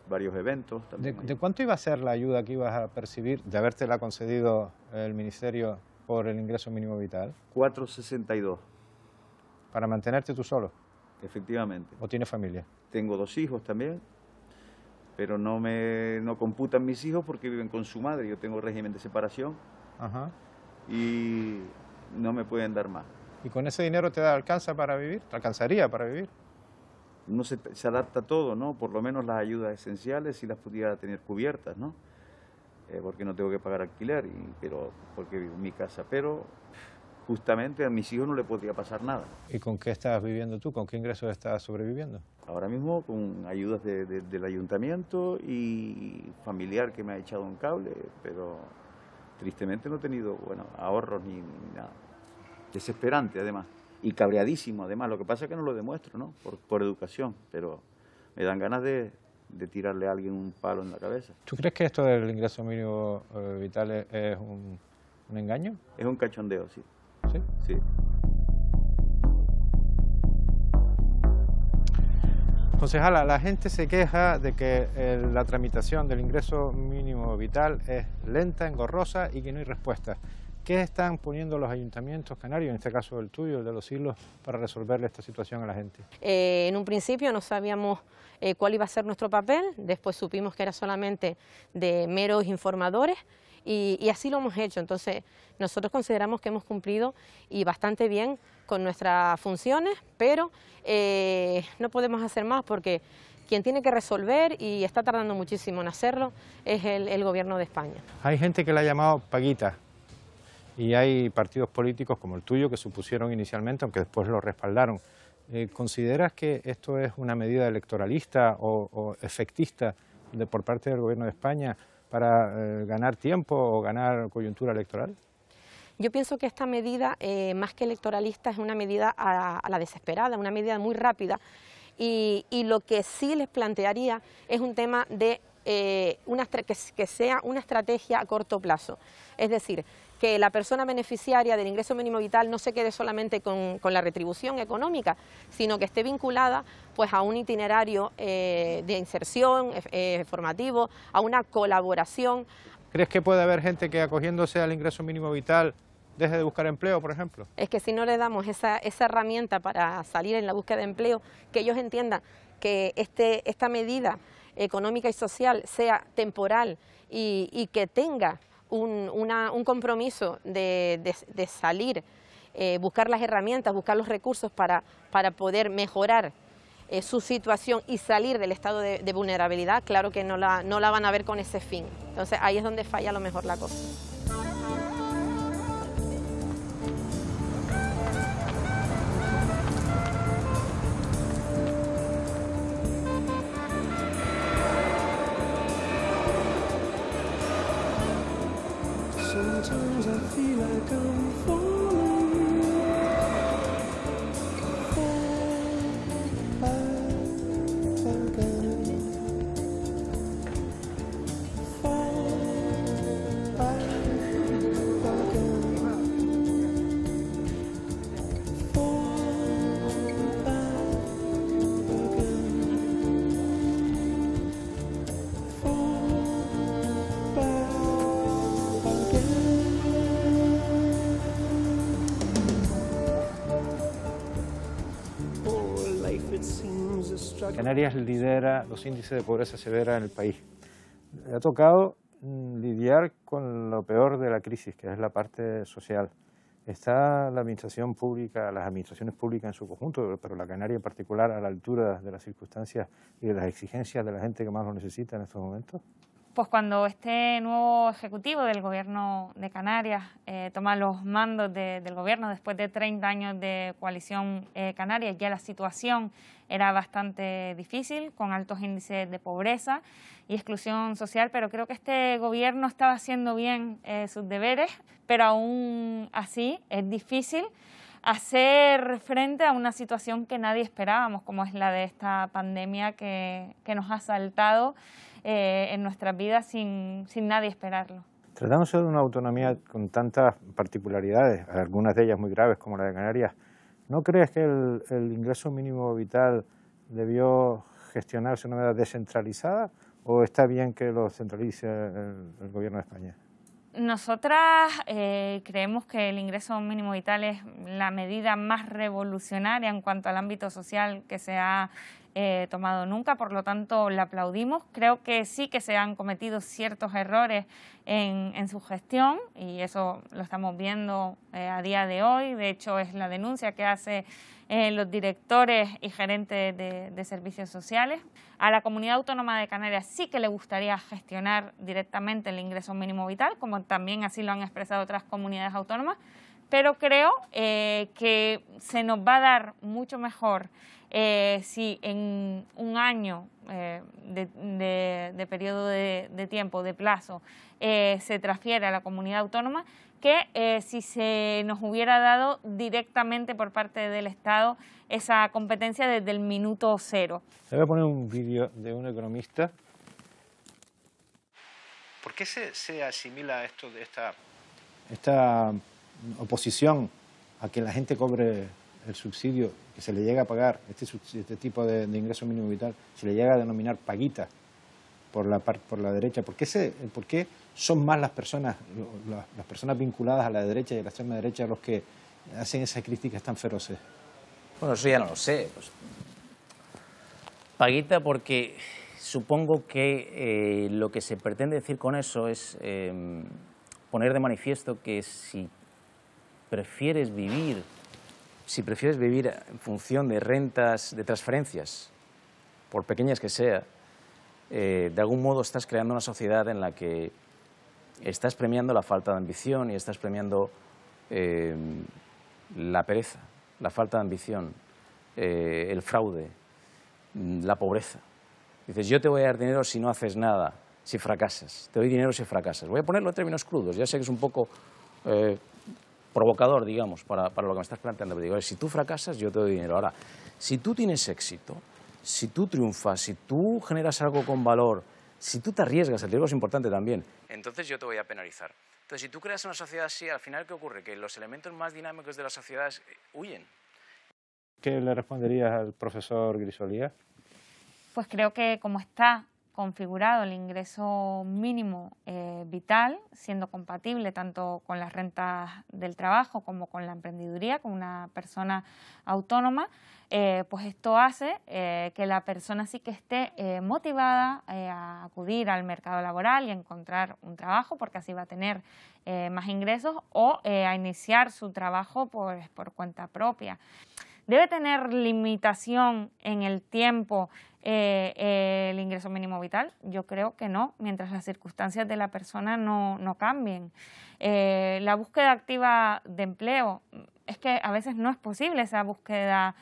Varios eventos también. ¿De cuánto iba a ser la ayuda que ibas a percibir de habértela concedido el Ministerio por el ingreso mínimo vital? 4,62. ¿Para mantenerte tú solo? Efectivamente. ¿O tienes familia? Tengo 2 hijos también, pero no computan mis hijos porque viven con su madre. Yo tengo régimen de separación. Ajá. Y no me pueden dar más. ¿Y con ese dinero te alcanza para vivir? ¿Te alcanzaría para vivir? Uno se adapta a todo, ¿no? Por lo menos las ayudas esenciales si las pudiera tener cubiertas, ¿no? Porque no tengo que pagar alquiler, porque vivo en mi casa. Pero justamente a mis hijos no les podría pasar nada. ¿Y con qué estás viviendo tú? ¿Con qué ingresos estás sobreviviendo? Ahora mismo con ayudas del ayuntamiento y familiar que me ha echado un cable, pero tristemente no he tenido ahorros ni nada. Desesperante además y cabreadísimo además. Lo que pasa es que no lo demuestro, ¿no? Por educación, pero me dan ganas de tirarle a alguien un palo en la cabeza. ¿Tú crees que esto del ingreso mínimo vital es un engaño? Es un cachondeo, sí. ¿Sí? Sí. Concejala, la gente se queja de que la tramitación del ingreso mínimo vital es lenta, engorrosa y que no hay respuesta. ¿Qué están poniendo los ayuntamientos canarios, en este caso el tuyo, el de Los Islos, para resolverle esta situación a la gente? En un principio no sabíamos cuál iba a ser nuestro papel, después supimos que era solamente de meros informadores y así lo hemos hecho. Entonces nosotros consideramos que hemos cumplido y bastante bien con nuestras funciones, pero no podemos hacer más porque quien tiene que resolver y está tardando muchísimo en hacerlo es el Gobierno de España. Hay gente que la ha llamado paguita. Y hay partidos políticos como el tuyo que supusieron inicialmente, aunque después lo respaldaron. ¿Consideras que esto es una medida electoralista o efectista por parte del Gobierno de España para ganar tiempo o ganar coyuntura electoral? Yo pienso que esta medida, más que electoralista, es una medida a la desesperada, una medida muy rápida. Y lo que sí les plantearía es un tema de que sea una estrategia a corto plazo. Es decir, que la persona beneficiaria del ingreso mínimo vital no se quede solamente con la retribución económica, sino que esté vinculada pues, a un itinerario de inserción formativo, a una colaboración. ¿Crees que puede haber gente que acogiéndose al ingreso mínimo vital deje de buscar empleo, por ejemplo? Es que si no le damos esa herramienta para salir en la búsqueda de empleo, que ellos entiendan que esta medida económica y social sea temporal y que tenga un compromiso de salir, buscar las herramientas, buscar los recursos para poder mejorar su situación y salir del estado de vulnerabilidad, claro que no la van a ver con ese fin. Entonces ahí es donde falla a lo mejor la cosa. Sometimes I feel like I'm falling, Canarias lidera los índices de pobreza severa en el país. Le ha tocado lidiar con lo peor de la crisis, que es la parte social. ¿Está la administración pública, las administraciones públicas en su conjunto, pero la Canaria en particular, a la altura de las circunstancias y de las exigencias de la gente que más lo necesita en estos momentos? Pues cuando este nuevo ejecutivo del Gobierno de Canarias toma los mandos del Gobierno después de 30 años de coalición canaria, ya la situación era bastante difícil, con altos índices de pobreza y exclusión social, pero creo que este Gobierno estaba haciendo bien sus deberes, pero aún así es difícil hacer frente a una situación que nadie esperábamos, como es la de esta pandemia que nos ha asaltado en nuestras vidas sin nadie esperarlo. Tratándose de una autonomía con tantas particularidades, algunas de ellas muy graves como la de Canarias, ¿no crees que el ingreso mínimo vital debió gestionarse de una manera descentralizada o está bien que lo centralice el Gobierno de España? Nosotras creemos que el ingreso mínimo vital es la medida más revolucionaria en cuanto al ámbito social que se ha tomado nunca, por lo tanto la aplaudimos. Creo que sí que se han cometido ciertos errores en su gestión y eso lo estamos viendo a día de hoy. De hecho, es la denuncia que hacen los directores y gerentes de servicios sociales. A la Comunidad Autónoma de Canarias sí que le gustaría gestionar directamente el ingreso mínimo vital, como también así lo han expresado otras comunidades autónomas, pero creo que se nos va a dar mucho mejor si en un año de periodo de tiempo, de plazo, se transfiere a la comunidad autónoma, que si se nos hubiera dado directamente por parte del Estado esa competencia desde el minuto cero. Le voy a poner un vídeo de un economista. ¿Por qué se asimila esto de esta oposición a que la gente cobre el subsidio que se le llega a pagar, este tipo de ingreso mínimo vital, se le llega a denominar paguita por la derecha? ¿Por qué son más las personas vinculadas a la derecha y a la extrema derecha los que hacen esas críticas tan feroces? Bueno, eso ya no lo sé. Pues, paguita porque supongo que lo que se pretende decir con eso es poner de manifiesto que si prefieres vivir en función de rentas, de transferencias, por pequeñas que sea, de algún modo estás creando una sociedad en la que estás premiando la falta de ambición y estás premiando la pereza, la falta de ambición, el fraude, la pobreza. Dices, yo te voy a dar dinero si no haces nada, si fracasas. Te doy dinero si fracasas. Voy a ponerlo en términos crudos. Ya sé que es un poco provocador, digamos, para lo que me estás planteando. Pero digo, si tú fracasas, yo te doy dinero. Ahora, si tú tienes éxito, si tú triunfas, si tú generas algo con valor, si tú te arriesgas, el riesgo es importante también, entonces yo te voy a penalizar. Entonces, si tú creas una sociedad así, al final, ¿qué ocurre? Que los elementos más dinámicos de las sociedades huyen. ¿Qué le responderías al profesor Grisolía? Pues creo que como está configurado el ingreso mínimo vital, siendo compatible tanto con las rentas del trabajo como con la emprendeduría, con una persona autónoma, pues esto hace que la persona sí que esté motivada a acudir al mercado laboral y a encontrar un trabajo, porque así va a tener más ingresos, o a iniciar su trabajo por cuenta propia. ¿Debe tener limitación en el tiempo el ingreso mínimo vital? Yo creo que no, mientras las circunstancias de la persona no cambien. La búsqueda activa de empleo, es que a veces no es posible esa búsqueda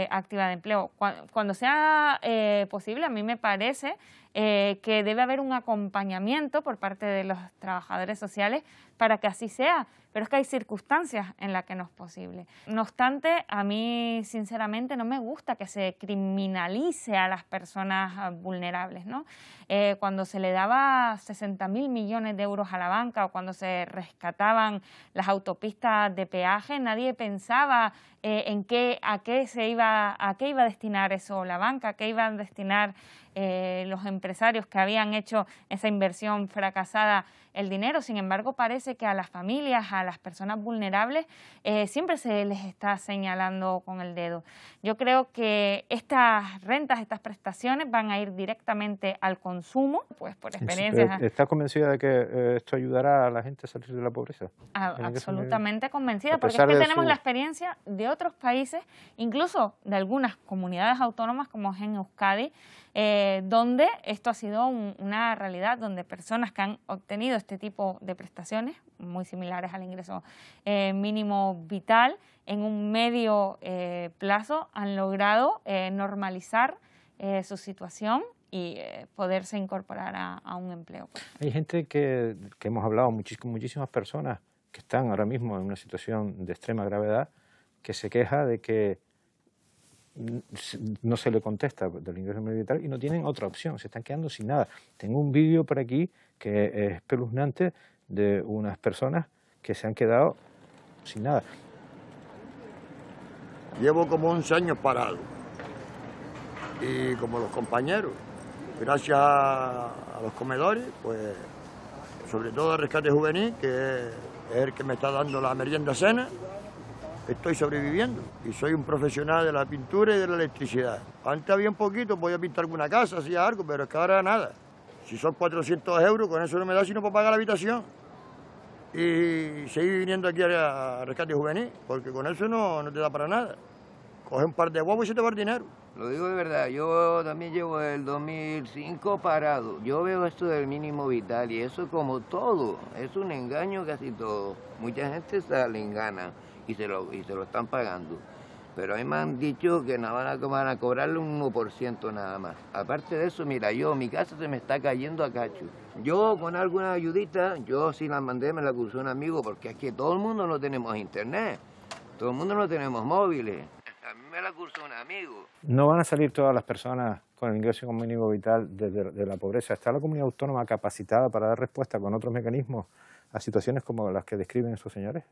activa de empleo. Cuando sea posible, a mí me parece que debe haber un acompañamiento por parte de los trabajadores sociales para que así sea, pero es que hay circunstancias en las que no es posible. No obstante, a mí sinceramente no me gusta que se criminalice a las personas vulnerables, ¿no? Cuando se le daba 60.000 millones de euros a la banca o cuando se rescataban las autopistas de peaje, nadie pensaba a qué iba a destinar eso la banca, a qué iba a destinar los empresarios que habían hecho esa inversión fracasada el dinero. Sin embargo, parece que a las familias, a las personas vulnerables, siempre se les está señalando con el dedo. Yo creo que estas rentas, estas prestaciones van a ir directamente al consumo, pues por experiencias. ¿Está convencida de que esto ayudará a la gente a salir de la pobreza? Absolutamente convencida, porque es que tenemos la experiencia de otros países, incluso de algunas comunidades autónomas como es en Euskadi, donde esto ha sido una realidad, donde personas que han obtenido este tipo de prestaciones, muy similares al ingreso mínimo vital, en un medio plazo han logrado normalizar su situación y poderse incorporar a un empleo. Hay gente que hemos hablado, muchísimas personas que están ahora mismo en una situación de extrema gravedad, que se queja de que no se le contesta del ingreso mínimo vital y no tienen otra opción, se están quedando sin nada. Tengo un vídeo por aquí que es espeluznante de unas personas que se han quedado sin nada. Llevo como 11 años parado y como los compañeros, gracias a los comedores, pues sobre todo a Rescate Juvenil, que es el que me está dando la merienda cena, estoy sobreviviendo y soy un profesional de la pintura y de la electricidad. Antes había un poquito, podía pintar alguna casa, hacía algo, pero es que ahora nada. Si son 400 euros, con eso no me da sino para pagar la habitación y seguir viniendo aquí a Rescate Juvenil, porque con eso no te da para nada. Coge un par de huevos y se te va el dinero. Lo digo de verdad, yo también llevo el 2005 parado. Yo veo esto del mínimo vital y eso como todo, es un engaño casi todo. Mucha gente se le engana y se lo están pagando. Pero a mí me han dicho que van a cobrarle un 1% nada más. Aparte de eso, mira, mi casa se me está cayendo a cacho. Yo con alguna ayudita, yo sí la mandé, me la cursó un amigo, porque es que todo el mundo no tenemos internet, todo el mundo no tenemos móviles. A mí me la cursó un amigo. No van a salir todas las personas con el ingreso mínimo vital de la pobreza. ¿Está la comunidad autónoma capacitada para dar respuesta con otros mecanismos a situaciones como las que describen esos señores?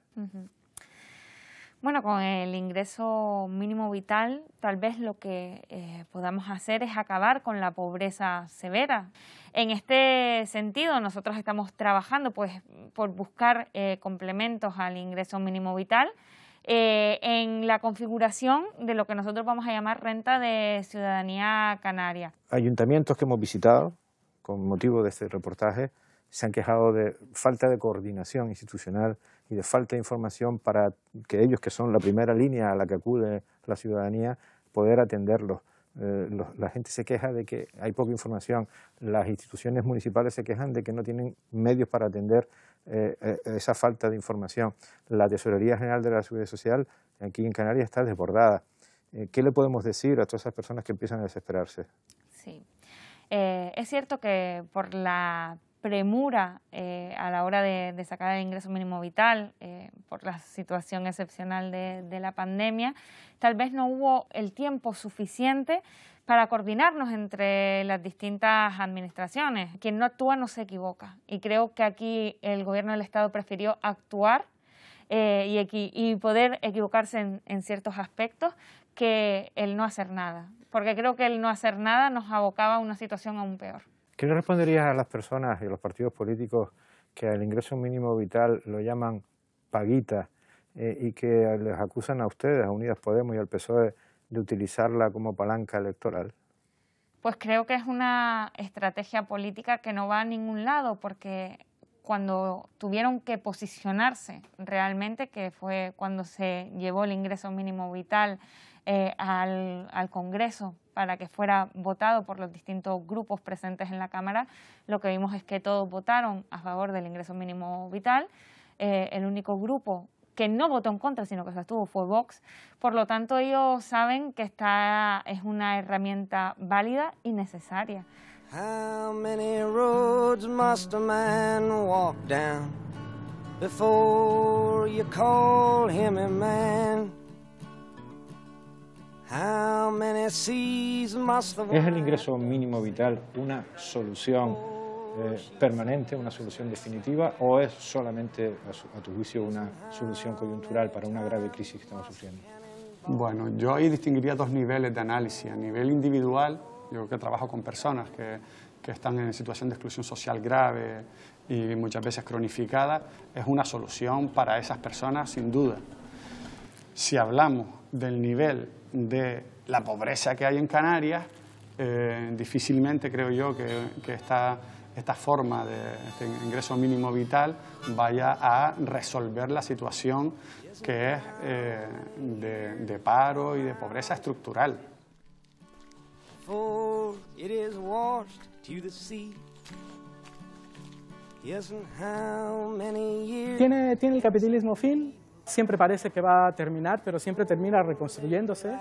Bueno, con el ingreso mínimo vital, tal vez lo que podamos hacer es acabar con la pobreza severa. En este sentido, nosotros estamos trabajando pues, por buscar complementos al ingreso mínimo vital en la configuración de lo que nosotros vamos a llamar renta de ciudadanía canaria. Ayuntamientos que hemos visitado, con motivo de este reportaje, se han quejado de falta de coordinación institucional y de falta de información para que ellos, que son la primera línea a la que acude la ciudadanía, poder atenderlos. La gente se queja de que hay poca información, las instituciones municipales se quejan de que no tienen medios para atender esa falta de información. La Tesorería General de la Seguridad Social aquí en Canarias está desbordada. ¿Qué le podemos decir a todas esas personas que empiezan a desesperarse? Sí, es cierto que por la premura a la hora de sacar el ingreso mínimo vital, por la situación excepcional de la pandemia, tal vez no hubo el tiempo suficiente para coordinarnos entre las distintas administraciones. Quien no actúa no se equivoca, y creo que aquí el Gobierno del Estado prefirió actuar y poder equivocarse en ciertos aspectos que el no hacer nada, porque creo que el no hacer nada nos abocaba a una situación aún peor. ¿Qué le responderías a las personas y a los partidos políticos que al ingreso mínimo vital lo llaman paguita y que les acusan a ustedes, a Unidas Podemos y al PSOE, de utilizarla como palanca electoral? Pues creo que es una estrategia política que no va a ningún lado, porque cuando tuvieron que posicionarse realmente, que fue cuando se llevó el ingreso mínimo vital al Congreso para que fuera votado por los distintos grupos presentes en la Cámara, lo que vimos es que todos votaron a favor del ingreso mínimo vital. El único grupo que no votó en contra, sino que se abstuvo, fue Vox. Por lo tanto, ellos saben que esta es una herramienta válida y necesaria. How many roads must a man walk down before you call him a man? How many seas must the ¿Es el ingreso mínimo vital una solución permanente, una solución definitiva, o es solamente, a tu juicio, una solución coyuntural para una grave crisis que estamos sufriendo? Bueno, yo ahí distinguiría dos niveles de análisis. A nivel individual, Yo que trabajo con personas que están en situación de exclusión social grave y muchas veces cronificada, es una solución para esas personas sin duda. Si hablamos del nivel de la pobreza que hay en Canarias, difícilmente creo yo que esta forma de este ingreso mínimo vital vaya a resolver la situación que es de paro y de pobreza estructural. ¿Tiene el capitalismo fin? Siempre parece que va a terminar, pero siempre termina reconstruyéndose.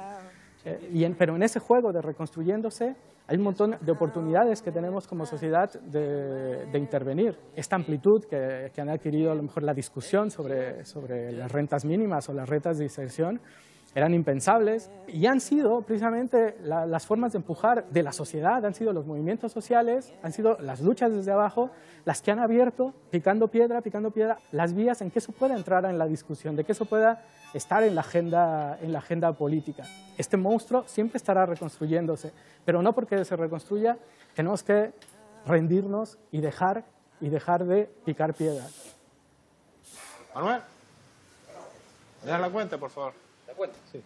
Pero en ese juego de reconstruyéndose hay un montón de oportunidades que tenemos como sociedad de intervenir. Esta amplitud que han adquirido a lo mejor la discusión sobre las rentas mínimas o las rentas de inserción eran impensables y han sido precisamente las formas de empujar de la sociedad, han sido los movimientos sociales, han sido las luchas desde abajo las que han abierto, picando piedra, las vías en que eso pueda entrar en la discusión, de que eso pueda estar en la agenda política. Este monstruo siempre estará reconstruyéndose, pero no porque se reconstruya tenemos que rendirnos y dejar de picar piedra. Manuel, deja la cuenta, por favor. ¿La cuenta? Sí.